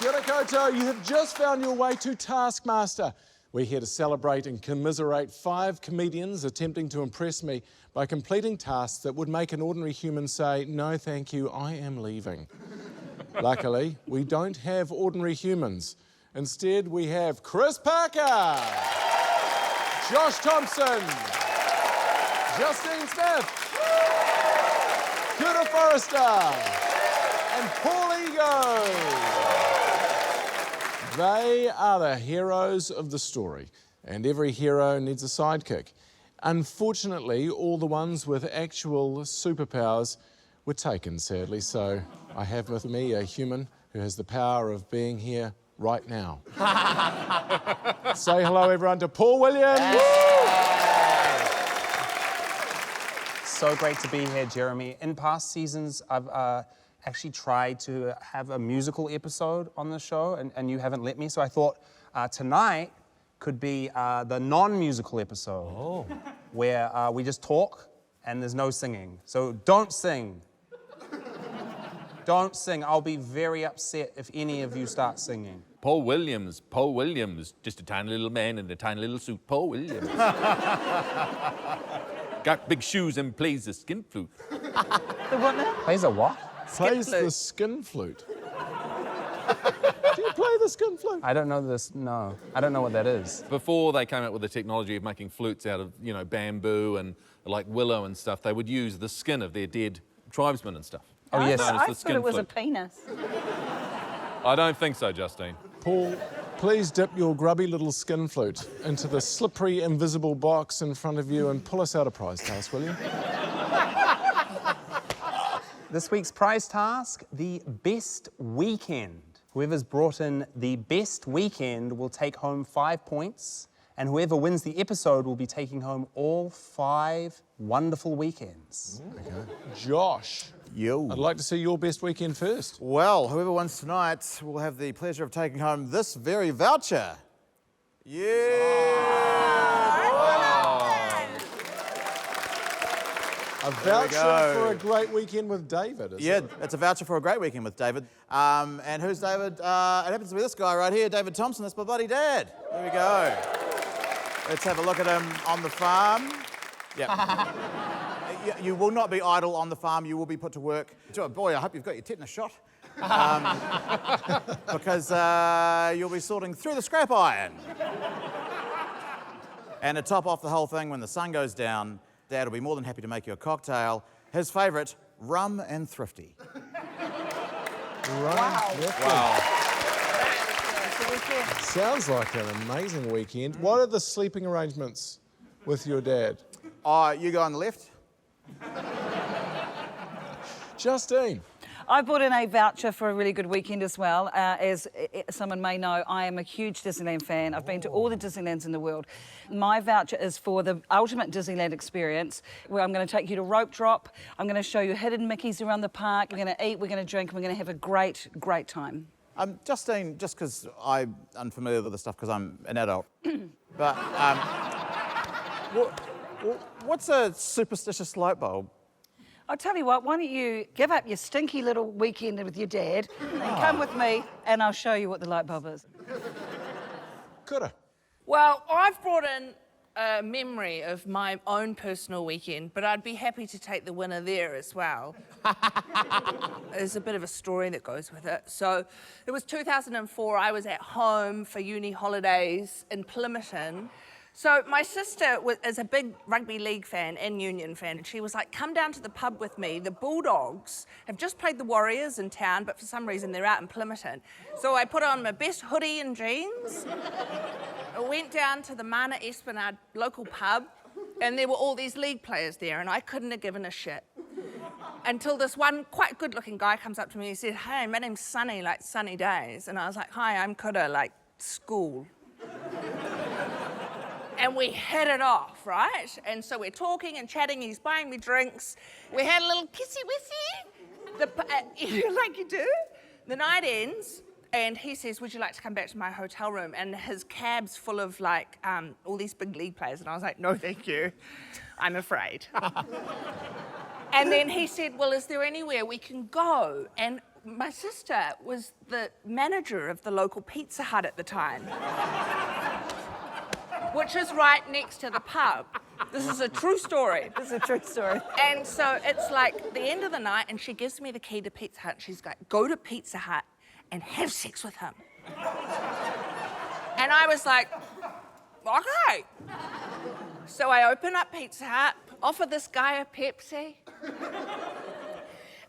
Kia ora koutou, you have just found your way to Taskmaster. We're here to celebrate and commiserate 5 comedians attempting to impress me by completing tasks that would make an ordinary human say, no thank you, I am leaving. Luckily, we don't have ordinary humans. Instead, we have Chris Parker, Josh Thompson, Justine Smith, Kuta Forrester, and Paul Ego. They are the heroes of the story, and every hero needs a sidekick. Unfortunately, all the ones with actual superpowers were taken, sadly, so I have with me a human who has the power of being here right now. Say hello, everyone, to Paul Williams. So great to be here, Jeremy. In past seasons, I've actually tried to have a musical episode on the show, and you haven't let me, so I thought tonight could be the non-musical episode, where we just talk and there's no singing. So don't sing. Don't sing. I'll be very upset if any of you start singing. Paul Williams, just a tiny little man in a tiny little suit. Paul Williams. Got big shoes and plays the skin flute. The what now? Plays a what? Plays the skin flute. Do you play the skin flute? I don't know this, no. I don't know what that is. Before they came out with the technology of making flutes out of, you know, bamboo and like willow and stuff, they would use the skin of their dead tribesmen and stuff. Oh, yes. I thought it was a penis. I don't think so, Justine. Paul, please dip your grubby little skin flute into the slippery, invisible box in front of you and pull us out a prize task, will you? This week's prize task, the best weekend. Whoever's brought in the best weekend will take home 5 points, and whoever wins the episode will be taking home all 5 wonderful weekends. Okay. Josh. Yo. I'd like to see your best weekend first. Well, whoever wins tonight will have the pleasure of taking home this very voucher. A voucher for a great weekend with David, is it? It's a voucher for a great weekend with David. And who's David? It happens to be this guy right here, David Thompson. That's my buddy Dad. There we go. Let's have a look at him on the farm. Yeah. You will not be idle on the farm. You will be put to work. Boy, I hope you've got your tetanus shot. Because you'll be sorting through the scrap iron. And to top off the whole thing, when the sun goes down, Dad will be more than happy to make you a cocktail. His favourite, rum and thrifty. Wow. Sounds like an amazing weekend. What are the sleeping arrangements with your dad? You go on the left. Justine. I brought in a voucher for a really good weekend as well. As someone may know, I am a huge Disneyland fan. I've been to all the Disneylands in the world. My voucher is for the ultimate Disneyland experience, where I'm going to take you to Rope Drop. I'm going to show you hidden Mickeys around the park. We're going to eat, we're going to drink, and we're going to have a great, great time. Justine, just because I'm unfamiliar with the stuff because I'm an adult, but what's a superstitious light bulb? I'll tell you what, why don't you give up your stinky little weekend with your dad and come with me and I'll show you what the light bulb is. Kuta. Well, I've brought in a memory of my own personal weekend, but I'd be happy to take the winner there as well. There's a bit of a story that goes with it. So it was 2004, I was at home for uni holidays in Plymouton. So my sister is a big rugby league fan and Union fan, and she was like, come down to the pub with me. The Bulldogs have just played the Warriors in town, but for some reason they're out in Plymouton. So I put on my best hoodie and jeans. I went down to the Mana Esplanade local pub, and there were all these league players there, and I couldn't have given a shit. Until this one quite good-looking guy comes up to me and he said, hey, my name's Sunny, like Sunny Days. And I was like, hi, I'm Kuta, like school. And we hit it off, right? And so we're talking and chatting, he's buying me drinks. We had a little kissy-wissy, like you do. The night ends, and he says, would you like to come back to my hotel room? And his cab's full of, like, all these big league players. And I was like, no, thank you. I'm afraid. And then he said, well, is there anywhere we can go? And my sister was the manager of the local Pizza Hut at the time, which is right next to the pub. This is a true story. This is a true story. And so it's like the end of the night, and she gives me the key to Pizza Hut. She's like, go to Pizza Hut and have sex with him. And I was like, okay. So I open up Pizza Hut, offer this guy a Pepsi.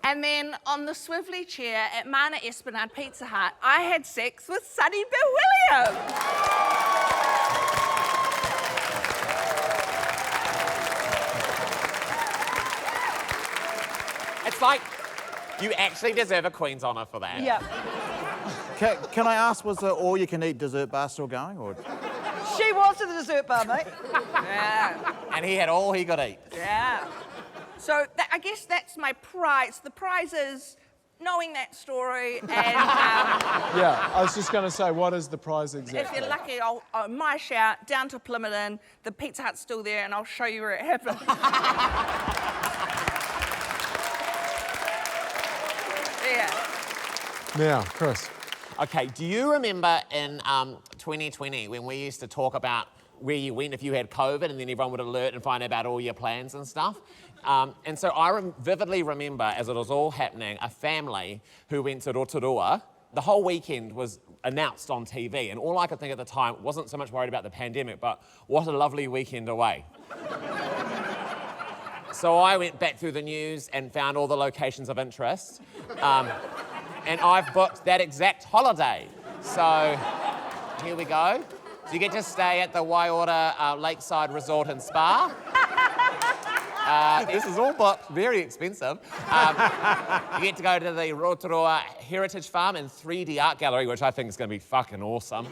And then on the swivelly chair at Mana Esplanade Pizza Hut, I had sex with Sonny Bill Williams. It's like, you actually deserve a Queen's Honour for that. Yeah. Can I ask, was the all-you-can-eat dessert bar still going, or? She was at the dessert bar, mate. Yeah. And he had all he could eat. Yeah. So I guess that's my prize. The prize is knowing that story and Yeah, I was just going to say, what is the prize if exactly? you're lucky, I'll my shout down to Plymouth. The Pizza Hut's still there and I'll show you where it happened. Yeah. Now, Chris. Okay, do you remember in 2020 when we used to talk about where you went if you had COVID and then everyone would alert and find out about all your plans and stuff? And so I vividly remember, as it was all happening, a family who went to Rotorua. The whole weekend was announced on TV, and all I could think at the time wasn't so much worried about the pandemic, but what a lovely weekend away. So I went back through the news and found all the locations of interest. And I've booked that exact holiday. So here we go. So you get to stay at the Waiora Lakeside Resort and Spa. This is all booked, very expensive. You get to go to the Rotorua Heritage Farm and 3D Art Gallery, which I think is going to be fucking awesome.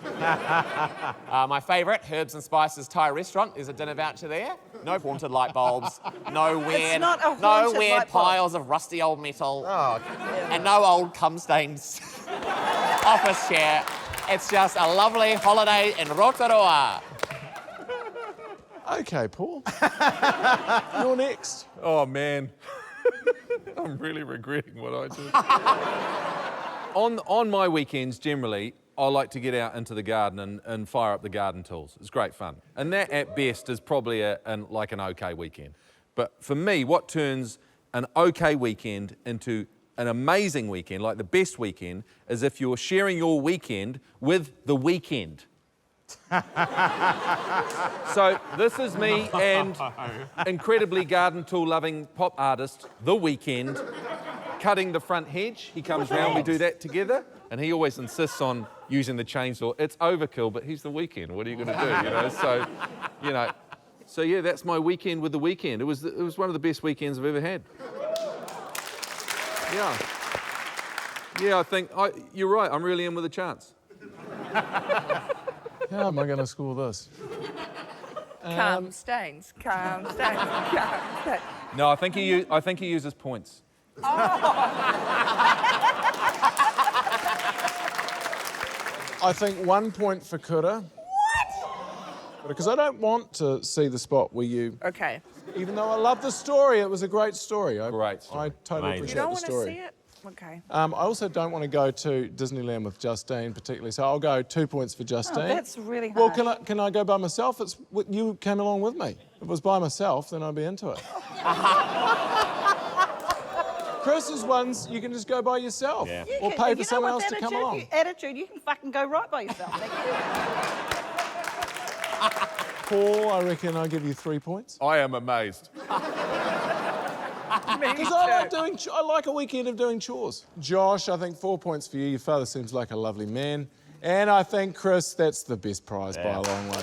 My favourite, Herbs and Spices Thai restaurant. There's a dinner voucher there. No haunted light bulbs. No weird, not a no haunted weird light bulb. piles of rusty old metal. And no old cum-stained office chair. It's just a lovely holiday in Rotorua. Okay, Paul. You're next. Oh, man. I'm really regretting what I did. On my weekends, generally, I like to get out into the garden and fire up the garden tools. It's great fun. And that, at best, is probably like an okay weekend. But for me, what turns an okay weekend into an amazing weekend, like the best weekend, is if you're sharing your weekend with the weekend. So this is me and incredibly garden tool loving pop artist, The Weeknd, cutting the front hedge. He comes round, we do that together, and he always insists on using the chainsaw. It's overkill, but he's The Weeknd. What are you going to do? You know, so, you know, so yeah, that's my weekend with The Weeknd. It was one of the best weekends I've ever had. Yeah. Yeah, I think you're right. I'm really in with a chance. How am I going to score this? Calm stains, calm stains, calm stains. No, I think he uses points. I think 1 point for Kura. What? Because I don't want to see the spot where you... Okay. Even though I love the story, it was a great story. Great story. I totally Amazing. appreciate You don't the want to story. see it? Okay. I also don't want to go to Disneyland with Justine particularly, so I'll go 2 points for Justine. Oh, that's really Well, harsh. can I go by myself? You came along with me. If it was by myself, then I'd be into it. Chris's ones, you can just go by yourself. Yeah. Or pay for someone else to come along. Attitude, you can fucking go right by yourself. Thank you. Paul, I reckon I'll give you 3 points. I am amazed. Because I like a weekend of doing chores. Josh, I think 4 points for you. Your father seems like a lovely man. And I think, Chris, that's the best prize by a long way.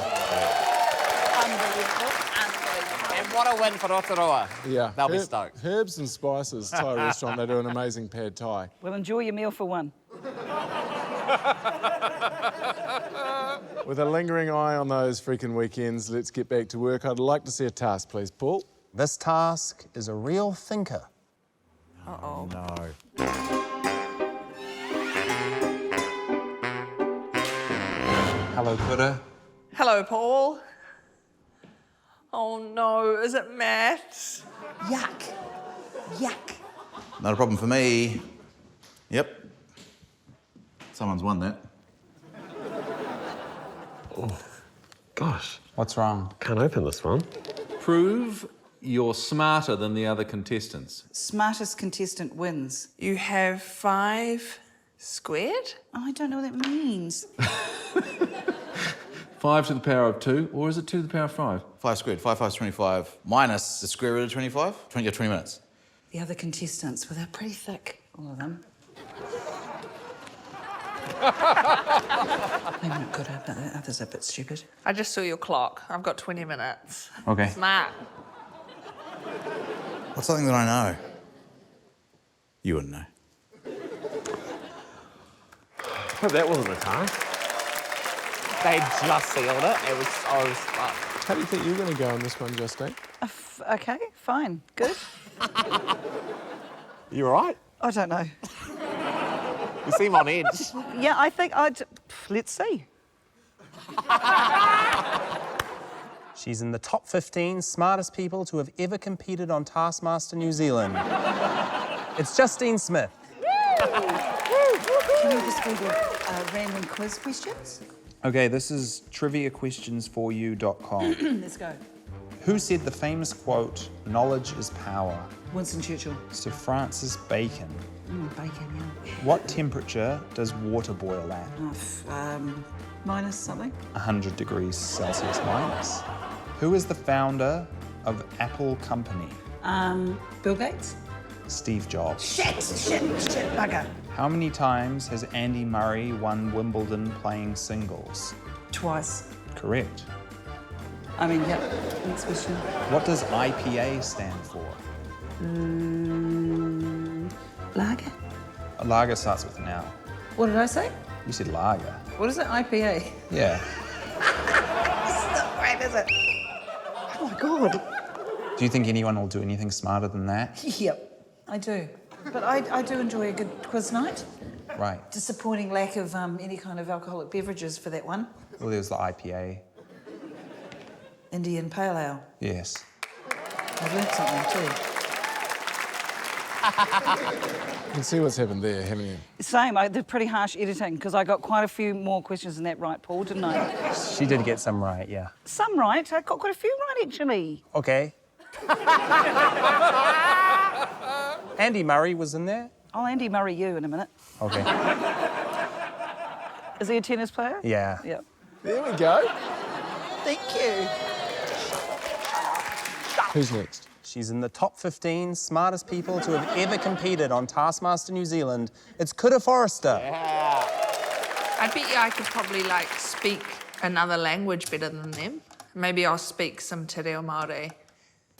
Unbelievable. Unbelievable. And what a win for Rotorua. Yeah. They'll be stoked. Herbs and Spices Thai restaurant. They do an amazing pad Thai. Well, enjoy your meal for one. With a lingering eye on those freaking weekends, let's get back to work. I'd like to see a task, please, Paul. This task is a real thinker. Uh-oh. No. Hello, Kura. Hello, Paul. Oh no, is it maths? Yuck. Yuck. Not a problem for me. Yep. Someone's won that. Gosh, What's wrong? can't open this one. Prove you're smarter than the other contestants. Smartest contestant wins. You have 5 squared? Oh, I don't know what that means. 5 to the power of 2, or is it 2 to the power of 5? 5 squared. 5 5 is 25. Minus the square root of 25. 20 minutes. The other contestants, well, they're pretty thick, all of them. Maybe not good, but the others are a bit stupid. I just saw your clock. I've got 20 minutes. Okay. Smart. What's something that I know? You wouldn't know. Hope that wasn't a task. They just sealed it. It was so stuck. How do you think you're going to go on this one, Justine? Okay, fine, good. You all right? I don't know. You seem on edge. Yeah, I think let's see. She's in the top 15 smartest people to have ever competed on Taskmaster New Zealand. It's Justine Smith. Can you just read the random quiz questions? Okay, this is triviaquestionsforyou.com. Let's go. Who said the famous quote, "Knowledge is power"? Winston Churchill. Sir Francis Bacon. Bacon, yeah. What temperature does water boil at? Minus something. 100 degrees Celsius minus. Who is the founder of Apple Company? Bill Gates. Steve Jobs. Shit, bugger. How many times has Andy Murray won Wimbledon playing singles? Twice. Correct. Yeah, next question. What does IPA stand for? Lager. A lager starts with an L. What did I say? You said lager. What is it, IPA? Yeah. It's not right, is it? Oh my God. Do you think anyone will do anything smarter than that? Yep, I do. But I do enjoy a good quiz night. Right. Disappointing lack of any kind of alcoholic beverages for that one. Well, there's the IPA. Indian Pale Ale. Yes. I've learnt something too. You can see what's happened there, haven't you? Same, they're pretty harsh editing because I got quite a few more questions than that right, Paul, didn't I? She did get some right, yeah. Some right, I got quite a few right actually. Okay. Andy Murray was in there? I'll Andy Murray you in a minute. Okay. Is he a tennis player? Yeah. Yep. There we go. Thank you. Who's next? She's in the top 15 smartest people to have ever competed on Taskmaster New Zealand. It's Cuckoo Forrester. Yeah. I bet you I could probably, speak another language better than them. Maybe I'll speak some Te Reo Māori.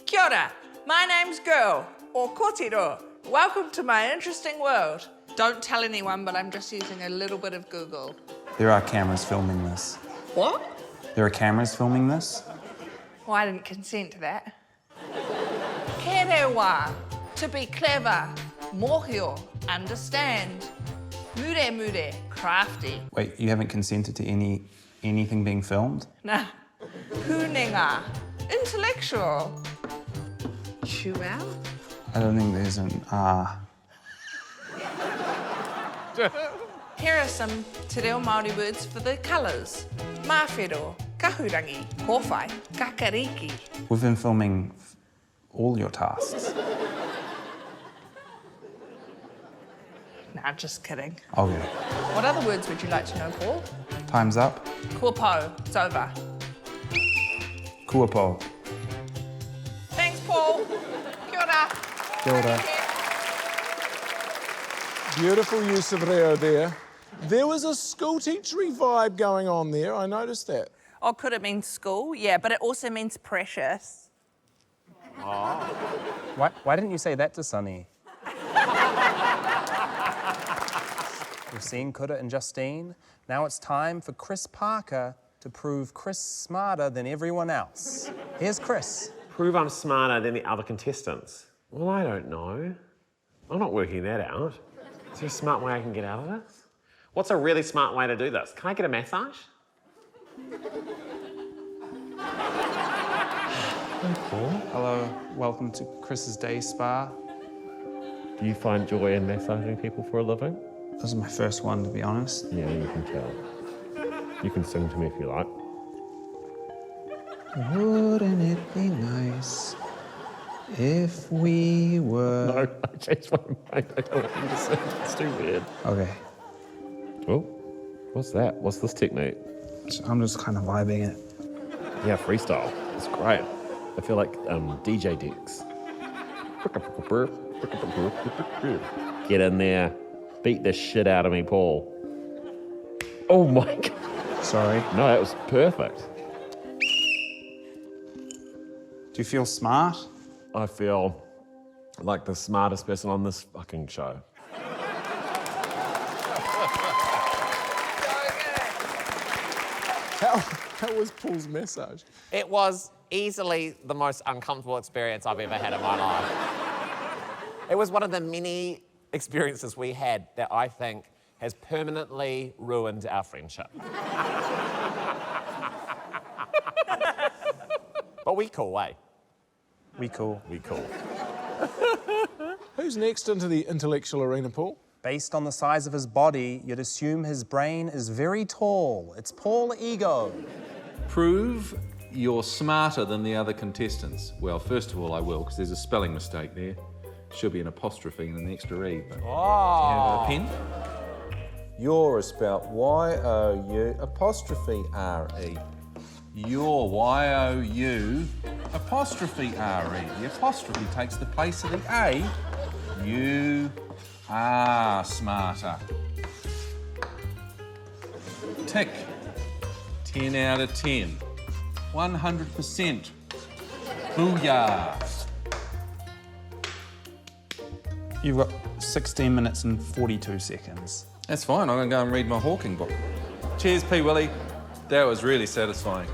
Kia ora, my name's Girl, or Kōtiro. Welcome to my interesting world. Don't tell anyone, but I'm just using a little bit of Google. There are cameras filming this. What? There are cameras filming this? Well, I didn't consent to that. Ke rewa, to be clever. Mōhio, understand. Mure, crafty. Wait, you haven't consented to anything being filmed? Nah. Pūnenga, intellectual. Chuau? I don't think there's an R. Here are some Te Reo Māori words for the colours. Mawhero, kahurangi, hōwhai, kakariki. We've been filming all your tasks. Nah, just kidding. Okay. What other words would you like to know, Paul? Time's up. Kua pau, it's over. Kuapo. Thanks, Paul. Kia ora. Kia ora. Beautiful use of reo there. There was a school teachery vibe going on there. I noticed that. Oh, could it mean school? Yeah, but it also means precious. Why didn't you say that to Sunny? We've seen Kuda and Justine. Now it's time for Chris Parker to prove Chris smarter than everyone else. Here's Chris. Prove I'm smarter than the other contestants. Well, I don't know. I'm not working that out. Is there a smart way I can get out of this? What's a really smart way to do this? Can I get a massage? Hi, Paul. Hello, welcome to Chris's day spa. Do you find joy in massaging people for a living? This is my first one, to be honest. Yeah, you can tell. You can sing to me if you like. Wouldn't it be nice if we were... No, I changed my mind. I don't want you to sing. It's too weird. Okay, Oh, what's that? What's this technique? so I'm just kind of vibing it. Yeah, freestyle. It's great. I feel like DJ Dex. Get in there. Beat the shit out of me, Paul. Oh my God. Sorry. No, that was perfect. Do you feel smart? I feel like the smartest person on this fucking show. How was Paul's massage? It was easily the most uncomfortable experience I've ever had in my life. It was one of the many experiences we had that I think has permanently ruined our friendship. But we cool, eh? We cool. We cool. Who's next into the intellectual arena, Paul? Based on the size of his body, you'd assume his brain is very tall. It's Paul Ego. Prove you're smarter than the other contestants. Well, first of all, I will, because there's a spelling mistake there. Should be an apostrophe and an extra E. But do you have a pen? You're is spelled Y-O-U apostrophe R-E. You're Y-O-U apostrophe R-E. The apostrophe takes the place of the A. You are smarter. Tick. 10 out of 10. 100%. Booyah. You've got 16 minutes and 42 seconds. That's fine, I'm gonna go and read my Hawking book. Cheers, P. Willie. That was really satisfying.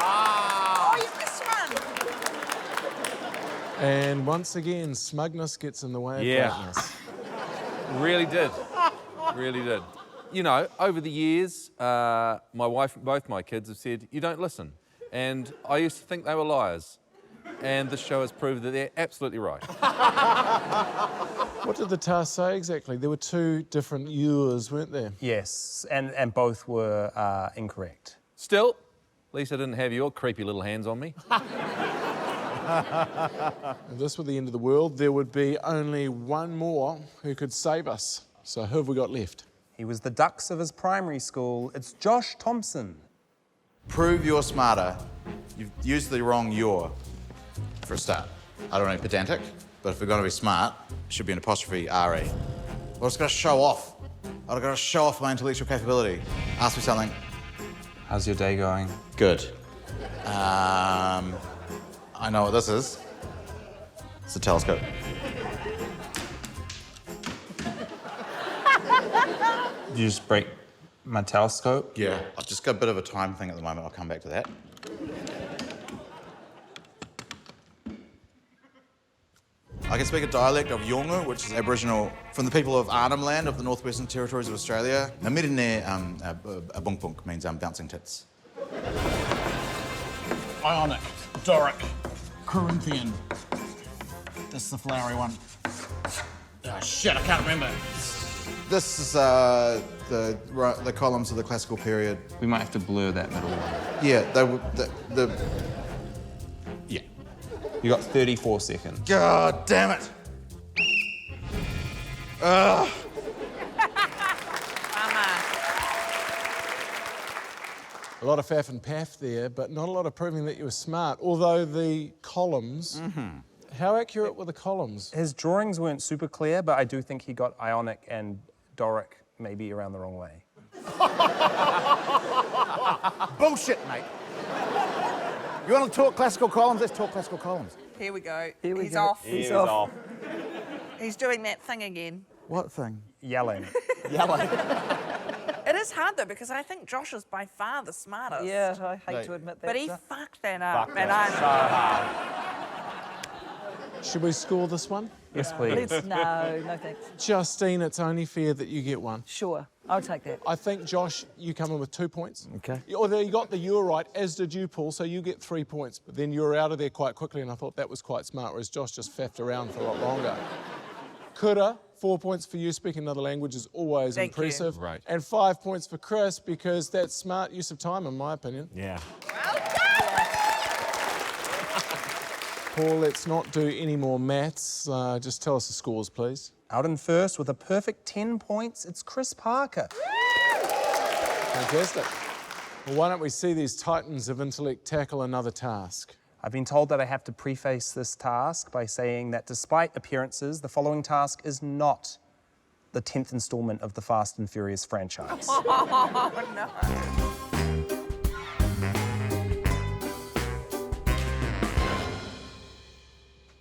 Oh, you missed one. And once again, smugness gets in the way of greatness. Really did. Really did. You know, over the years, my wife and both my kids have said, you don't listen. And I used to think they were liars. And this show has proved that they're absolutely right. What did the task say exactly? There were two different yours, weren't there? Yes, and both were incorrect. Still, at least I didn't have your creepy little hands on me. If this were the end of the world, there would be only one more who could save us. So who have we got left? He was the Ducks of his primary school. It's Josh Thompson. Prove you're smarter. You've used the wrong "you're" for a start. I don't know, pedantic, but if we're going to be smart, it should be an apostrophe R-E. Well, it's got to show off. I've got to show off my intellectual capability. Ask me something. How's your day going? Good. I know what this is. It's a telescope. Did you just break my telescope? Yeah. I've just got a bit of a time thing at the moment. I'll come back to that. I can speak a dialect of Yolngu, which is Aboriginal from the people of Arnhem Land of the Northwestern Territories of Australia. Now, Mirine, a bunk bunk means bouncing tits. Ionic, Doric, Corinthian. This is the flowery one. Oh, shit, I can't remember. This is the columns of the classical period. We might have to blur that middle one. Yeah, they were yeah. You got 34 seconds. God damn it! Ugh. A lot of faff and paff there, but not a lot of proving that you were smart. Although the columns, how accurate were the columns? His drawings weren't super clear, but I do think he got Ionic and Doric maybe around the wrong way. Bullshit, mate. You want to talk classical columns? Let's talk classical columns. Here we go. He's off. He's off. He's doing that thing again. What thing? Yelling. Yellow. It is hard though because I think Josh is by far the smartest. Yeah, I hate to admit that. But he fucked that up. Fucked and it I'm so hard. Should we score this one? Yes, please. No, no thanks. Justine, it's only fair that you get one. Sure. I'll take that. I think, Josh, you come in with 2 points. Okay. Although you got the you were right, as did you, Paul, so you get 3 points. But then you were out of there quite quickly, and I thought that was quite smart, whereas Josh just faffed around for a lot longer. Kura, 4 points for you. Speaking another language is always Thank you. impressive. Right. And 5 points for Chris, because that's smart use of time, in my opinion. Yeah. Paul, let's not do any more maths. Just tell us the scores, please. Out in first with a perfect 10 points, it's Chris Parker. Fantastic. Well, why don't we see these titans of intellect tackle another task? I've been told that I have to preface this task by saying that despite appearances, the following task is not the 10th installment of the Fast and Furious franchise.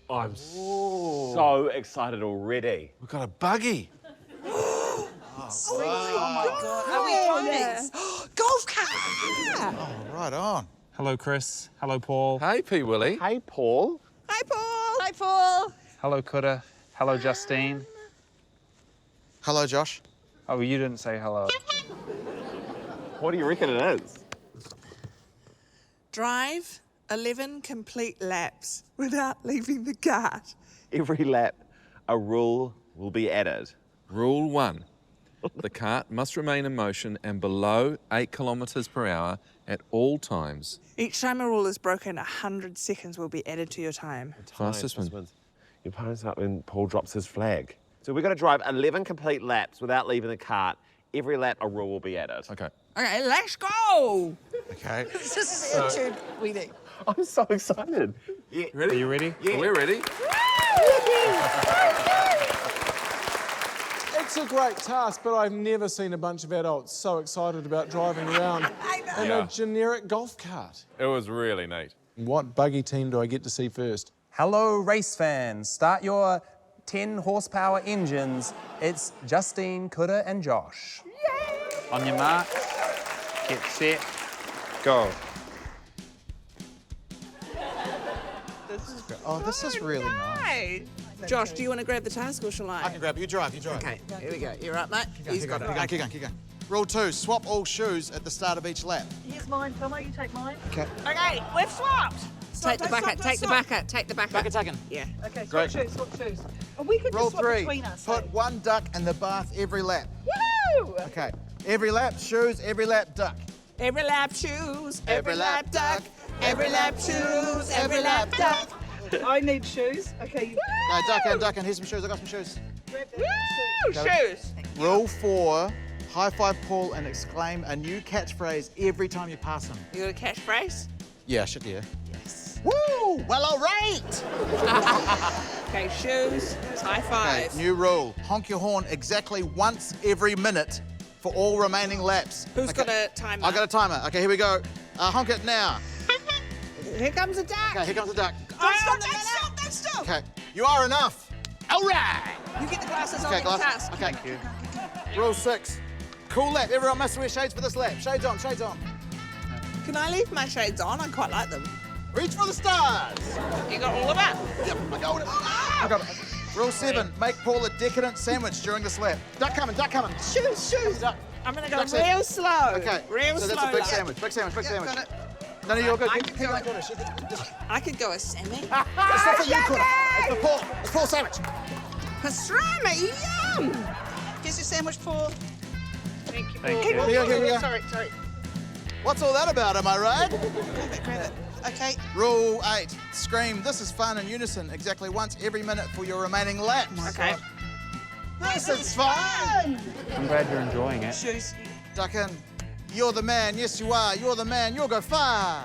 I'm so excited already. We've got a buggy. Oh my God. Are we ponies? Golf cart! Oh, right on. Hello, Chris. Hello, Paul. Hey, P. Willie. Hey, Paul. Hi, Paul. Hi, Paul. Hello, Kura. Hello, Justine. Hello, Josh. Oh, you didn't say hello. What do you reckon it is? Drive 11 complete laps without leaving the cart. Every lap, a rule will be added. Rule 1. The cart must remain in motion and below 8 kilometres per hour at all times. Each time a rule is broken, 100 seconds will be added to your time. Fastest Time, one. Your opponent's up when Paul drops his flag. So we've got to drive 11 complete laps without leaving the cart. Every lap, a rule will be added. Okay. Okay, let's go. Okay. This is the attitude we need. I'm so excited. Ready? Are you ready? Yeah. We're ready. It's a great task, but I've never seen a bunch of adults so excited about driving around in Yeah. a generic golf cart. It was really neat. What buggy team do I get to see first? Hello, race fans. Start your 10 horsepower engines. It's Justine, Kura, and Josh. On your mark, get set, go. Oh, this is really nice. Hey. Josh, do you want to grab the task or shall I? I can grab it. You drive. Okay, here we go. You're up, mate. He's got it. Keep going. Rule 2, swap all shoes at the start of each lap. Here's mine, Tomo. You take mine. Okay. Okay, we've swapped. Take the bucket. Take the bucket. Take the bucket. Bucket taken. Yeah. Okay, Great. swap shoes. And we could Rule just swap 3, between us. put one duck in the bath every lap. Woo! Okay. Every lap, shoes, every lap, duck. Every lap shoes, every lap duck. Every lap shoes, every lap duck. I need shoes. Okay. No, duck in. Here's some shoes. I got some shoes. Woo! Shoes. Rule 4, high five Paul and exclaim a new catchphrase every time you pass him. You got a catchphrase? Yeah, shit, yeah. Yes. Woo! Well, all right. Okay, shoes, high Okay, five. new rule. Honk your horn exactly once every minute for all remaining laps. Who's Okay. got a timer? I got a timer. Okay, here we go. Honk it now. Here comes a duck. Okay, here comes the duck. Don't stop. Okay, you are enough. All right. You get the glasses on Okay, the glass. task. Okay. Thank you. Rule 6. Cool lap. Everyone must wear shades for this lap. Shades on, shades on. Can I leave my shades on? I quite like them. Reach for the stars. You got all of it? Yep, I got it. I got it. Rule 7. Make Paul a decadent sandwich during this lap. Duck coming. Shoes. Duck. I'm gonna go Duck real sandwich. slow. Okay, Real so slow. that's a big lap. sandwich. Big sandwich. Got it. No, you're good. I Keep can going, go- Jordan. I could go a semi. It's not for you, Connor. It's for Paul. It's Paul's sandwich. Pastrami, yum! Here's your sandwich, Paul. Thank you. Here we go. Sorry. What's all that about, am I right? Grab it. Okay. Rule 8. Scream, this is fun in unison exactly once every minute for your remaining laps. Okay. This is fun! I'm glad you're enjoying it. Shoes. Duck in. You're the man. Yes, you are. You're the man. You'll go far.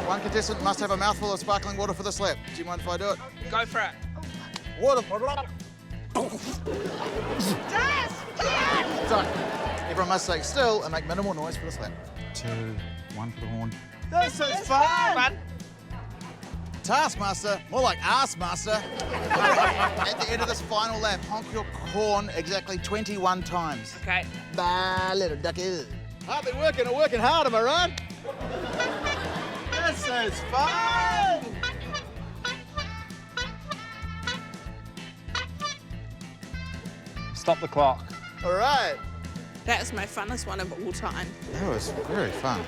One contestant must have a mouthful of sparkling water for this lap. Do you mind if I do it? Go for it. Water. Duck. Everyone must stay still and make minimal noise for this lap. 2, 1 for the horn. This is fun! Taskmaster, more like Arsemaster. At the end of this final lap, honk your horn exactly 21 times. Okay. Bye, little ducky. Hard working hard, am I right? This is fun! Stop the clock. All right. That was my funnest one of all time. That was very fun.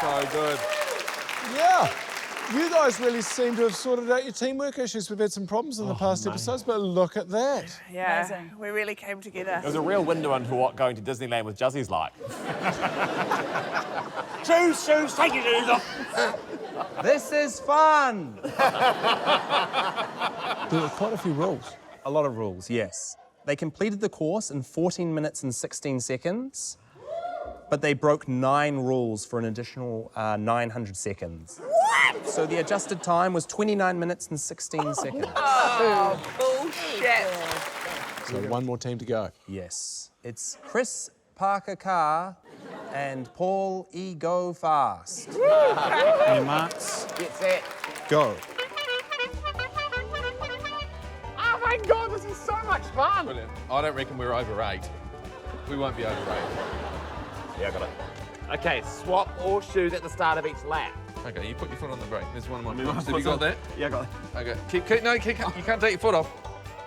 So good. Yeah. You guys really seem to have sorted out your teamwork issues. We've had some problems in the past episodes, but look at that. Yeah, Amazing. we really came together. It was a real window into what going to Disneyland with Juzzie's like. Shoes, take your shoes off. This is fun! There were quite a few rules. A lot of rules, yes. They completed the course in 14 minutes and 16 seconds, but they broke 9 rules for an additional 900 seconds. What? So the adjusted time was 29 minutes and 16 seconds. Oh, bullshit. So one more team to go. Yes. It's Chris Parker Carr and Paul E. Go Fast. On your marks, Get set. go. Oh my God, this is so much fun. Brilliant. I don't reckon we're over 8. We won't be over 8. Yeah, I got it. Okay, swap all shoes at the start of each lap. Okay, you put your foot on the brake. There's one of my moves. Have you got that? Yeah, I got it. Okay. Keep, you can't take your foot off.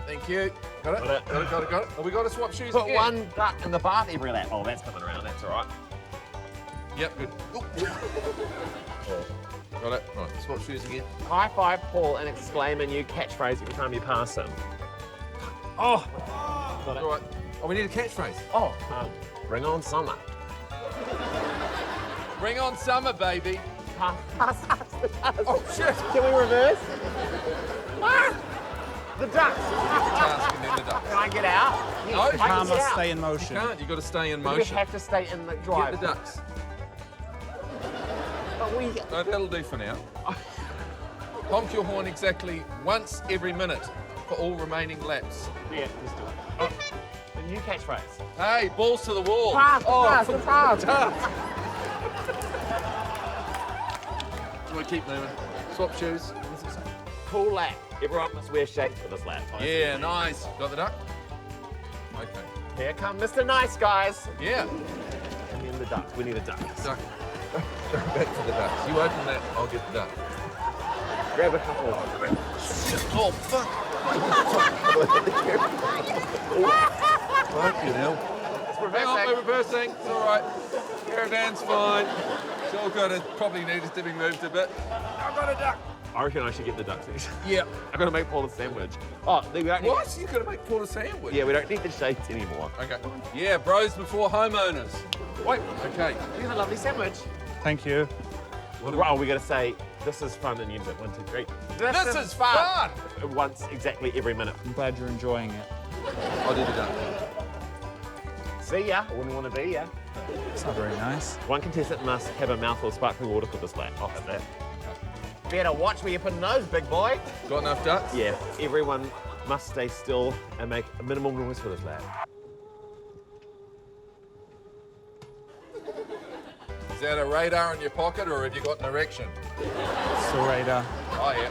Thank you. Got it? Got it. Have we got to swap shoes Put again? one duck in the bath every lap. Oh, that's coming around. That's all right. Yep, good. Got it. Right, swap shoes again. High five Paul and exclaim a new catchphrase every time you pass him. Oh! Got it. All right. Oh, we need a catchphrase. Oh, bring on summer. Bring on summer, baby. Pass. Oh, shit. Can we reverse? The ducks. Task and then the ducks. Can I get out? No, I you can Car get must out. stay in You motion. can't. You've got to stay in We motion. have to stay in the Get drive. the ducks. But we... No, that'll do for now. Honk your horn exactly once every minute for all remaining laps. Yeah, let's do it. Oh, the new catchphrase. Hey, balls to the wall. Pass. You want to keep moving. Swap shoes. Cool lap. Everyone must wear shades for this lap. Yeah, nice. Got the duck? Okay. Here come Mr. Nice Guys. Yeah. And then the ducks. We need a duck. Duck. Back to the ducks. You open that, I'll get the duck. Grab a couple. Oh, fuck. Fucking hell. Hang on, we're reversing. It's all right. Caravan's fine. It's all good. It probably needs to be moved a bit. I've got a duck. I reckon I should get the ducks next. Yeah. I've got to make Paul a sandwich. Oh, we don't need... What? You've got to make Paul a sandwich? Yeah, we don't need the shades anymore. Okay. Yeah, bros before homeowners. Wait. Okay. Here's a lovely sandwich. Thank you. Oh, we got to say, this is fun and use it. 1, 2, 3. This is fun! Once exactly every minute. I'm glad you're enjoying it. I'll do the duck. See ya. I wouldn't want to be ya. It's not very nice. One contestant must have a mouthful of sparkling water for this lap. I'll have that. Better watch where you're putting those, big boy. Got enough ducks? Yeah, everyone must stay still and make a minimal noise for this lap. Is that a radar in your pocket or have you got an erection? It's the radar. Oh, yeah.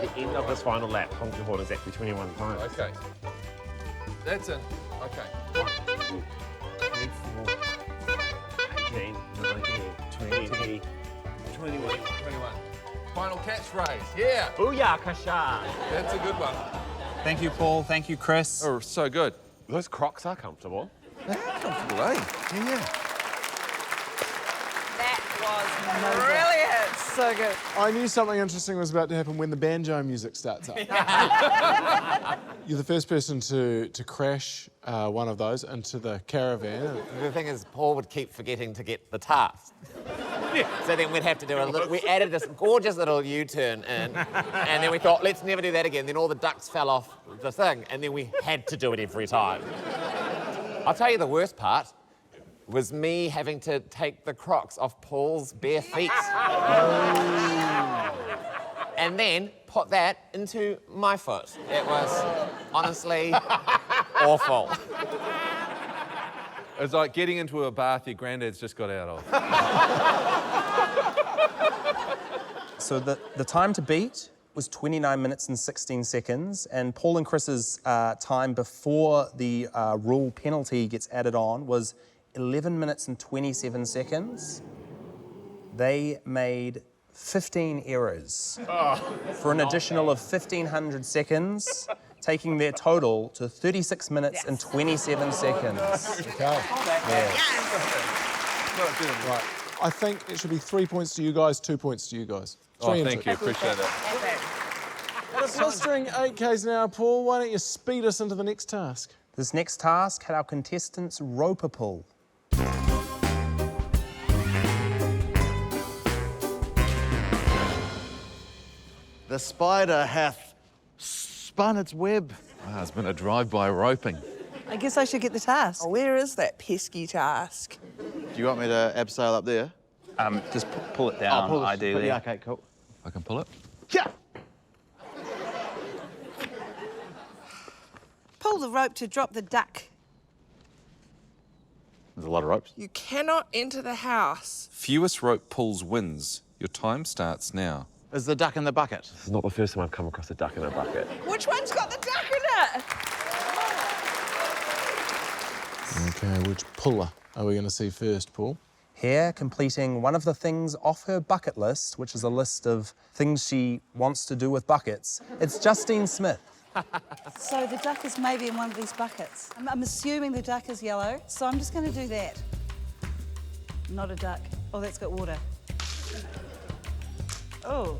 At the end of this final lap, honk your horn exactly 21 times. Okay. That's in. Okay. 24, 18, 19, 20, 21. 21. Final catchphrase. Yeah. Booyah, kasha. That's a good one. Thank you, Paul. Thank you, Chris. Oh, so good. Those Crocs are comfortable. They're comfortable, eh? Yeah. That was brilliant. So good. I knew something interesting was about to happen when the banjo music starts up. You're the first person to crash one of those into the caravan. The thing is, Paul would keep forgetting to get the task. So then we'd have to do a little... We added this gorgeous little U-turn in, and then we thought, let's never do that again. Then all the ducks fell off the thing, and then we had to do it every time. I'll tell you the worst part was me having to take the Crocs off Paul's bare feet. And then put that into my foot. It was honestly awful. It's like getting into a bath your granddad's just got out of. So the time to beat was 29 minutes and 16 seconds, and Paul and Chris's time before the rule penalty gets added on was 11 minutes and 27 seconds. They made 15 errors for an additional of 1,500 seconds taking their total to 36 minutes and 27 seconds. Okay. Right. I think it should be 3 points to you guys, 2 points to you guys. Thank you, appreciate that. At a blistering 8 k's an hour, Paul, why don't you speed us into the next task? This next task had our contestants rope a pull. The spider hath spun its web. Ah, it's been a drive-by roping. I guess I should get the task. Oh, where is that pesky task? Do you want me to abseil up there? Just pull it down, pull this- ideally. Yeah, okay, cool. I can pull it. Yeah. Pull the rope to drop the duck. There's a lot of ropes. You cannot enter the house. Fewest rope pulls wins. Your time starts now. Is the duck in the bucket? This is not the first time I've come across a duck in a bucket. Which one's got the duck in it? Okay, which puller are we going to see first, Paul? Here, completing one of the things off her bucket list, which is a list of things she wants to do with buckets, it's Justine Smith. So the duck is maybe in one of these buckets. I'm assuming the duck is yellow, so I'm just going to do that. Not a duck. Oh, that's got water. Oh,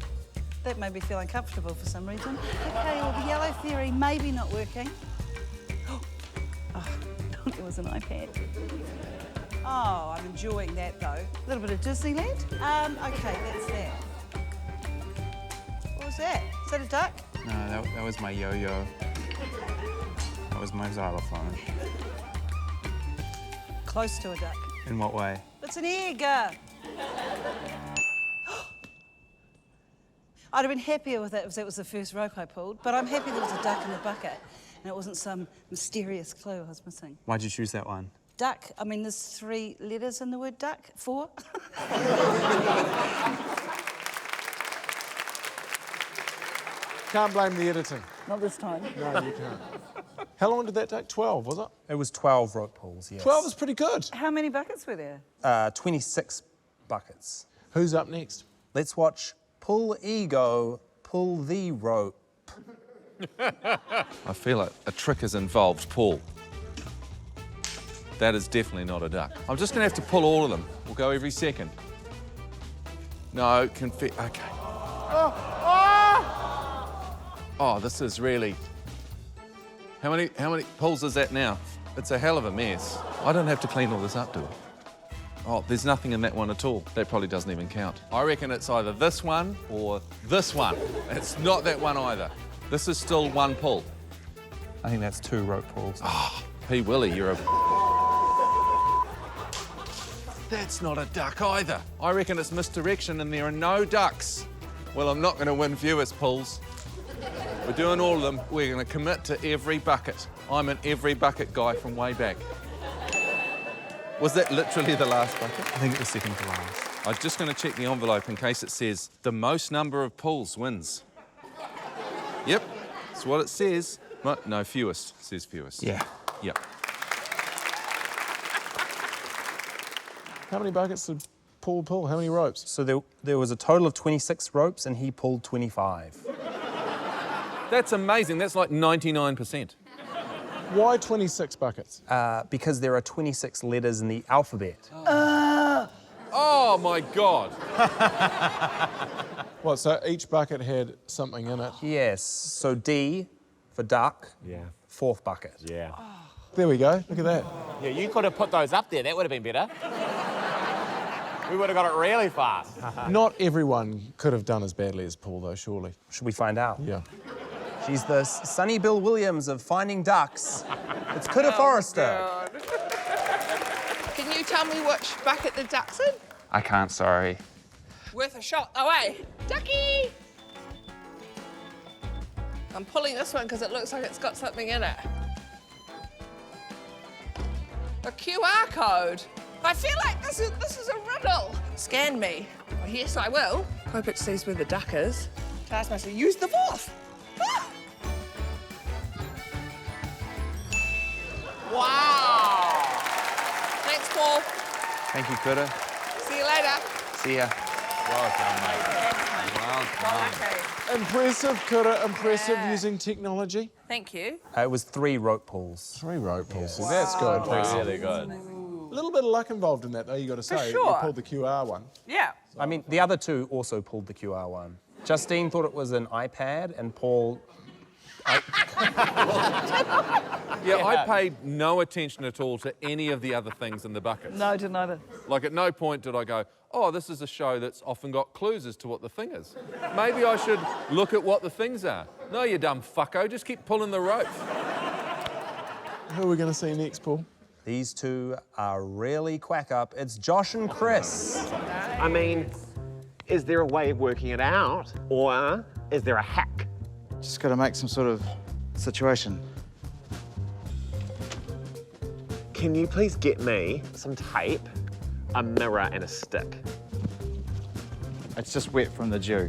that made me feel uncomfortable for some reason. Okay, well, the yellow theory may be not working. Oh, it was an iPad. Oh, I'm enjoying that, though. A little bit of Disneyland. Okay, that's that. What was that? Is that a duck? No, that was my yo-yo. That was my xylophone. Close to a duck. In what way? It's an egg. I'd have been happier with it if that was the first rope I pulled, but I'm happy there was a duck in the bucket and it wasn't some mysterious clue I was missing. Why'd you choose that one? Duck. I mean, there's 3 letters in the word duck. 4. Can't blame the editing. Not this time. No, you can't. How long did that take? 12, was it? It was 12 rope pulls, yes. 12 is pretty good. How many buckets were there? 26 buckets. Who's up next? Let's watch Pull Ego, Pull the Rope. I feel like a trick is involved, Paul. That is definitely not a duck. I'm just going to have to pull all of them. We'll go every second. No, okay. Oh, this is really... How many pulls is that now? It's a hell of a mess. I don't have to clean all this up, do I? Oh, there's nothing in that one at all. That probably doesn't even count. I reckon it's either this one or this one. It's not that one either. This is still 1 pull. I think that's 2 rope pulls. Oh, P. Willie, you're a... That's not a duck either. I reckon it's misdirection and there are no ducks. Well, I'm not going to win fewest pulls. We're doing all of them. We're going to commit to every bucket. I'm an every bucket guy from way back. Was that literally the last bucket? I think it was second to last. I'm just going to check the envelope in case it says the most number of pulls wins. Yep, that's what it says. No, fewest. It says fewest. Yeah. Yep. How many buckets did Paul pull? How many ropes? So there was a total of 26 ropes and he pulled 25. That's amazing. That's like 99%. Why 26 buckets? Because there are 26 letters in the alphabet. Oh, my God. What, so each bucket had something in it? Yes, so D for duck. Yeah. 4th bucket. Yeah. There we go, look at that. Yeah, you could have put those up there. That would have been better. We would have got it really fast. Not everyone could have done as badly as Paul, though, surely. Should we find out? Yeah. She's the Sonny Bill Williams of Finding Ducks. It's Cuckoo Forrester. God. Can you tell me which bucket the duck's in? I can't, sorry. Worth a shot. Away. Ducky! I'm pulling this one because it looks like it's got something in it. A QR code. I feel like this is a riddle. Scan me. Well, yes, I will. Hope it says where the duck is. Taskmaster, use the 4th. Ah! Wow! Thanks, Paul. Thank you, Cuckoo. See you later. See ya. Well done, mate. Well done. Okay. Impressive, Kura, impressive Yeah. using technology. Thank you. It was 3 rope pulls. 3 rope pulls. That's good. Really good. A little bit of luck involved in that, though, you got to say. sure. You pulled the QR one. Yeah. I mean, the other 2 also pulled the QR one. Justine thought it was an iPad, and Paul... Yeah, I paid no attention at all to any of the other things in the buckets. No, didn't either. Like, at no point did I go, oh, this is a show that's often got clues as to what the thing is. Maybe I should look at what the things are. No, you dumb fucko, just keep pulling the rope. Who are we going to see next, Paul? These 2 are really quack up. It's Josh and Chris. I mean, is there a way of working it out, or is there a hack? Just got to make some sort of situation. Can you please get me some tape, a mirror, and a stick? It's just wet from the dew.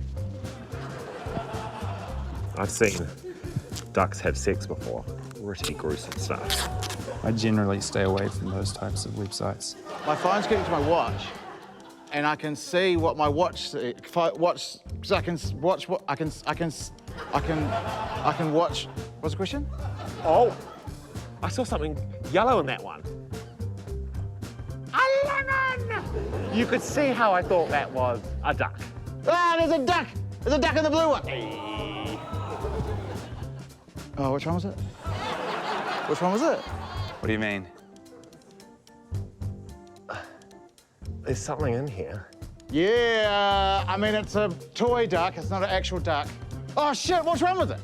I've seen ducks have sex before. Pretty gruesome stuff. I generally stay away from those types of websites. My phone's connected to my watch, and I can see what my watch. So I can watch what I can watch. What's the question? Oh, I saw something yellow in that one. A lemon! You could see how I thought that was a duck. Ah, there's a duck! There's a duck in the blue one. Oh, which one was it? Which one was it? What do you mean? There's something in here. Yeah, I mean, it's a toy duck. It's not an actual duck. Oh, shit, what's wrong with it?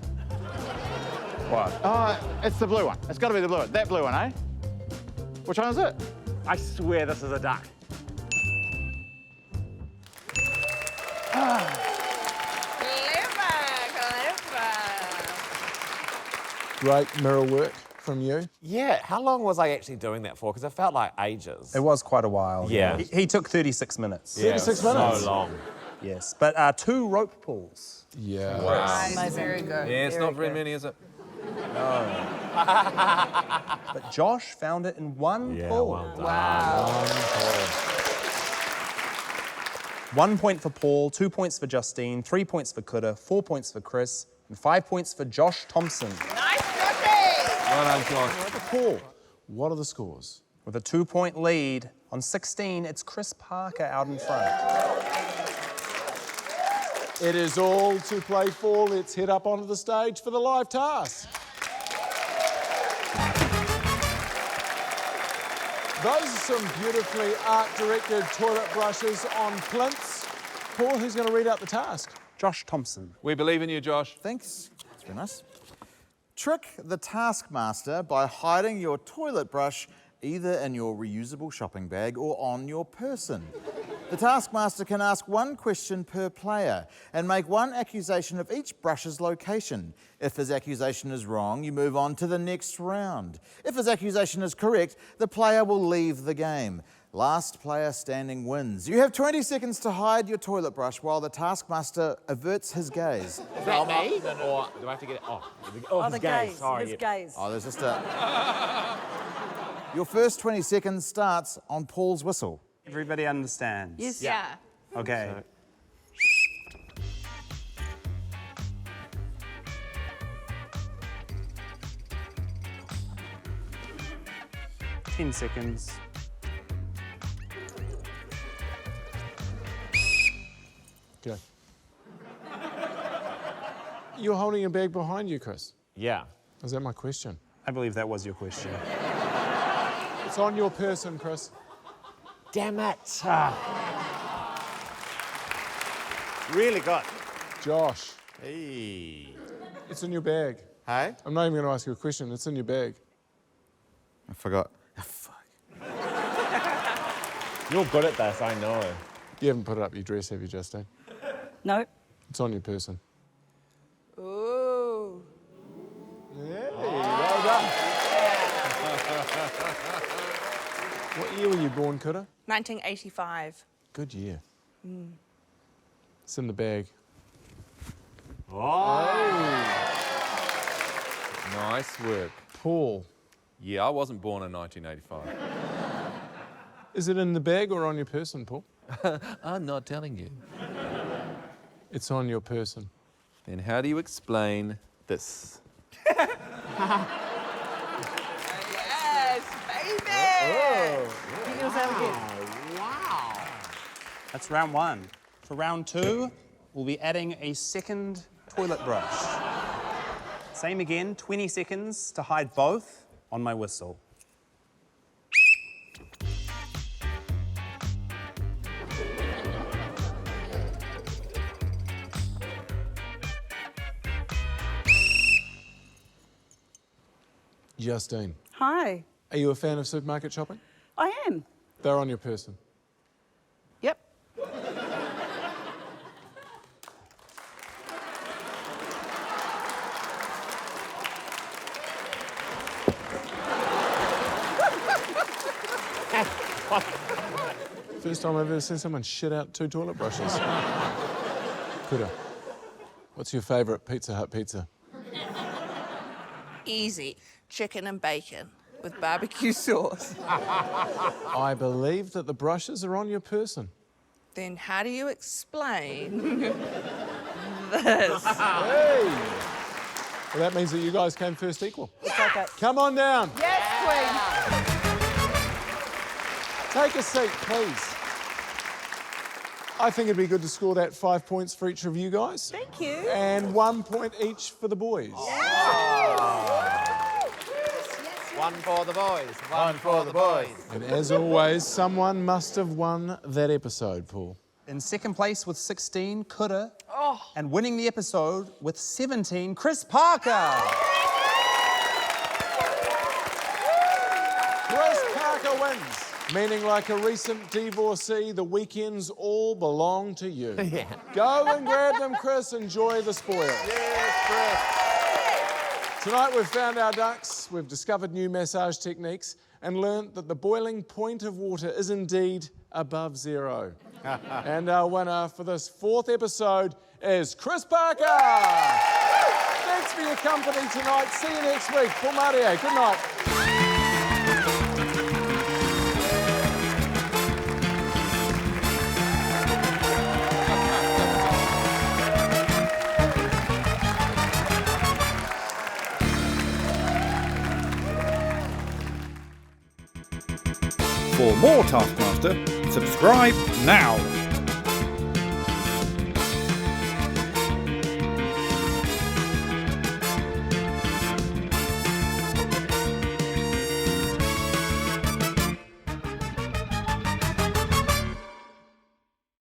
What? It's the blue one. It's got to be the blue one. That blue one, eh? Which one is it? I swear this is a duck. Great mirror work from you. Yeah, how long was I actually doing that for? Because it felt like ages. It was quite a while. Yeah. He took 36 minutes. Yeah, 36 minutes. So long. Yes, but 2 rope pulls. Yeah. Nice. Very good. Yeah, it's not very many, is it? But Josh found it in 1 pull. Well done. Wow. 1 point for Paul, 2 points for Justine, 3 points for Kura, 4 points for Chris, and 5 points for Josh Thompson. Nice, Joshie! Well done, Josh. Paul, what are the scores? With a 2-point lead, on 16, it's Chris Parker out in front. It is all to play for. Let's head up onto the stage for the live task. Those are some beautifully art-directed toilet brushes on plinths. Paul, who's going to read out the task? Josh Thompson. We believe in you, Josh. Thanks. That's very nice. Trick the Taskmaster by hiding your toilet brush either in your reusable shopping bag or on your person. The Taskmaster can ask 1 question per player and make 1 accusation of each brush's location. If his accusation is wrong, you move on to the next round. If his accusation is correct, the player will leave the game. Last player standing wins. You have 20 seconds to hide your toilet brush while the Taskmaster averts his gaze. Is that me? Or do I have to get it? Oh, The gaze. Sorry. His gaze. Oh, there's just a... Your first 20 seconds starts on Paul's whistle. Everybody understands? Yes. Yeah. Okay. So... 10 seconds. Okay. You're holding a bag behind you, Chris. Yeah. Is that my question? I believe that was your question. It's on your person, Chris. Damn it. Really good. Josh, Hey. it's in your bag. Hey? I'm not even going to ask you a question. It's in your bag. I forgot. Oh, fuck. You're good at this, I know. You haven't put it up your dress, have you, Justine? No. It's on your person. Ooh. Hey, well done. What year were you born, Kura? 1985. Good year. It's in the bag. Nice work. Paul, Yeah, I wasn't born in 1985. is it in the bag or on your person, Paul? I'm not telling you. It's on your person. Then how do you explain this? Yes, baby! Wow. That's round one. For round two, we'll be adding a second toilet brush. Same again, 20 seconds to hide both on my whistle. Justine, Hi. are you a fan of supermarket shopping? I am. They're on your person. Yep. First time I've ever seen someone shit out 2 toilet brushes. Coulda. What's your favourite Pizza Hut pizza? Easy. Chicken and bacon with barbecue sauce. I believe that the brushes are on your person. Then how do you explain this? Hey! Well, that means that you guys came first equal. Okay. Come on down. Yes, Queen. Take a seat, please. I think it'd be good to score that 5 points for each of you guys. Thank you. And 1 point each for the boys. One for the boys. One for the boys. And as always, someone must have won that episode, Paul. In second place with 16, Coulda. Oh. And winning the episode with 17, Chris Parker. Chris Parker wins. Meaning, like a recent divorcee, the weekends all belong to you. Yeah. Go and grab them, Chris. Enjoy the spoil. Yes, Chris. Tonight we've found our ducks, we've discovered new massage techniques and learnt that the boiling point of water is indeed above 0. And our winner for this 4th episode is Chris Parker. Thanks for your company tonight. See you next week. Paul Maria, good night. For more Taskmaster, subscribe now.